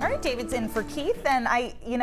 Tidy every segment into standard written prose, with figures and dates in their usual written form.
right, David's in for Keith, and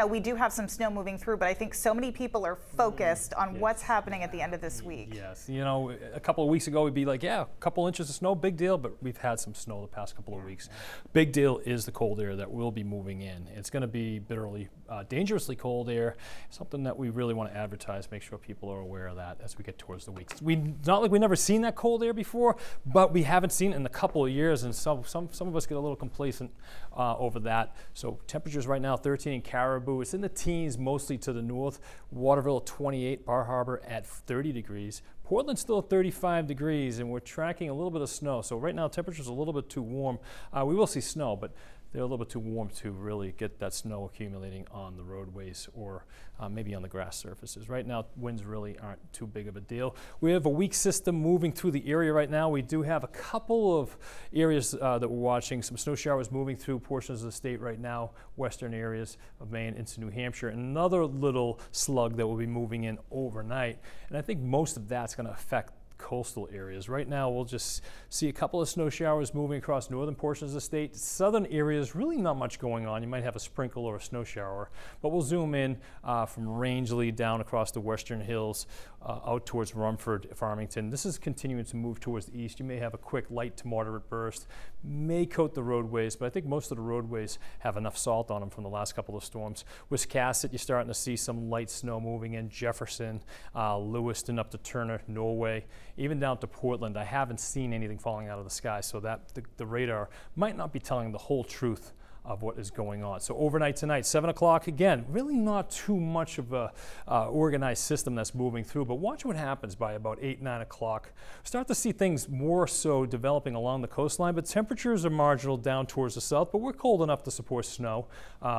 we do have some snow moving through, but I think so many people are focused on what's happening at the end of this week. Yes, a couple of weeks ago we'd be like, yeah, a couple inches of snow, big deal, but we've had some snow the past couple of weeks. Big deal is the cold air that will be moving in. It's going to be bitterly, dangerously cold air, something that we really want to advertise, make sure people are aware of that as we get towards the weeks. Not like we've never seen that cold air before, but we haven't seen it in a couple of years, and some of us get a little complacent over that. So temperatures right now, 13 in Caribou. It's in the teens, mostly to the north. Waterville at 28, Bar Harbor at 30 degrees. Portland's still at 35 degrees, and we're tracking a little bit of snow. So right now, temperature's a little bit too warm. We will see snow, but they're a little bit too warm to really get that snow accumulating on the roadways or maybe on the grass surfaces. Right now, winds really aren't too big of a deal. We have a weak system moving through the area right now. We do have a couple of areas that we're watching. Some snow showers moving through portions of the state right now, western areas of Maine into New Hampshire. Another little slug that will be moving in overnight. And I think most of that's going to affect coastal areas. Right now we'll just see a couple of snow showers moving across northern portions of the state. Southern areas, really not much going on. You might have a sprinkle or a snow shower, but we'll zoom in from Rangeley down across the western hills out towards Rumford, Farmington. This is continuing to move towards the east. You may have a quick light to moderate burst, may coat the roadways, but I think most of the roadways have enough salt on them from the last couple of storms. Wiscasset, you're starting to see some light snow moving in. Jefferson, Lewiston up to Turner, Norway, even down to Portland. I haven't seen anything falling out of the sky, so that the radar might not be telling the whole truth of what is going on. So overnight tonight, 7 o'clock, again, really not too much of a organized system that's moving through, but watch what happens by about 8, 9 o'clock. Start to see things more so developing along the coastline, but temperatures are marginal down towards the south, but we're cold enough to support snow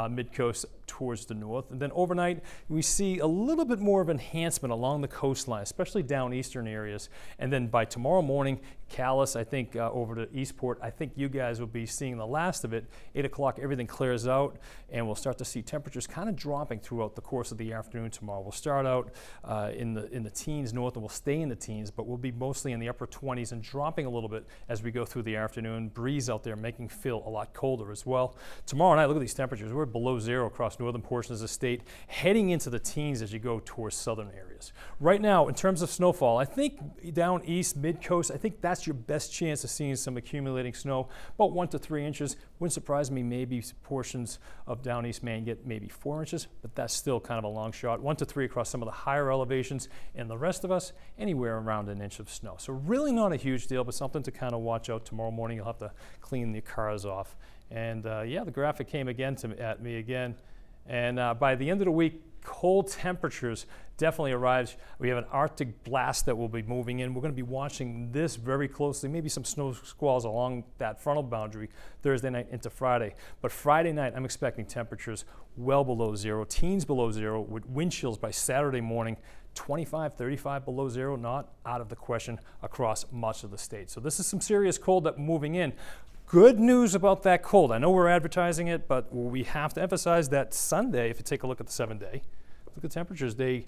mid-coast towards the north. And then overnight, we see a little bit more of enhancement along the coastline, especially down eastern areas. And then by tomorrow morning, Calais, I think over to Eastport, I think you guys will be seeing the last of it. 8 o'clock, everything clears out, and we'll start to see temperatures kind of dropping throughout the course of the afternoon tomorrow. We'll start out in the teens north, and we'll stay in the teens, but we'll be mostly in the upper 20s and dropping a little bit as we go through the afternoon. Breeze out there making feel a lot colder as well. Tomorrow night, look at these temperatures. We're below zero across northern portions of the state, heading into the teens as you go towards southern areas. Right now, in terms of snowfall, I think down east, mid-coast, I think that's your best chance of seeing some accumulating snow, about 1 to 3 inches. Wouldn't surprise me, maybe portions of down east Maine get maybe 4 inches, but that's still kind of a long shot. 1 to 3 across some of the higher elevations, and the rest of us, anywhere around an inch of snow. So really not a huge deal, but something to kind of watch out tomorrow morning. You'll have to clean the cars off. And yeah, the graphic came again at me again. And by the end of the week, cold temperatures definitely arrives. We have an Arctic blast that will be moving in. We're going to be watching this very closely, maybe some snow squalls along that frontal boundary Thursday night into Friday. But Friday night, I'm expecting temperatures well below zero, teens below zero, with wind chills by Saturday morning. 25, 35 below zero, not out of the question across much of the state. So this is some serious cold that moving in. Good news about that cold. I know we're advertising it, but we have to emphasize that Sunday, if you take a look at the 7-day, look at temperatures, they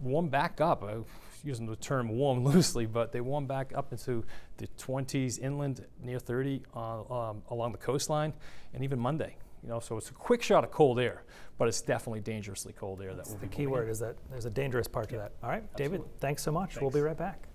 warm back up. I'm using the term warm loosely, but they warm back up into the 20s inland, near 30 along the coastline, and even Monday. So it's a quick shot of cold air, but it's definitely dangerously cold air. That's the key word, is that there's a dangerous part to that. All right, David, Absolutely. thanks so much. Thanks. We'll be right back.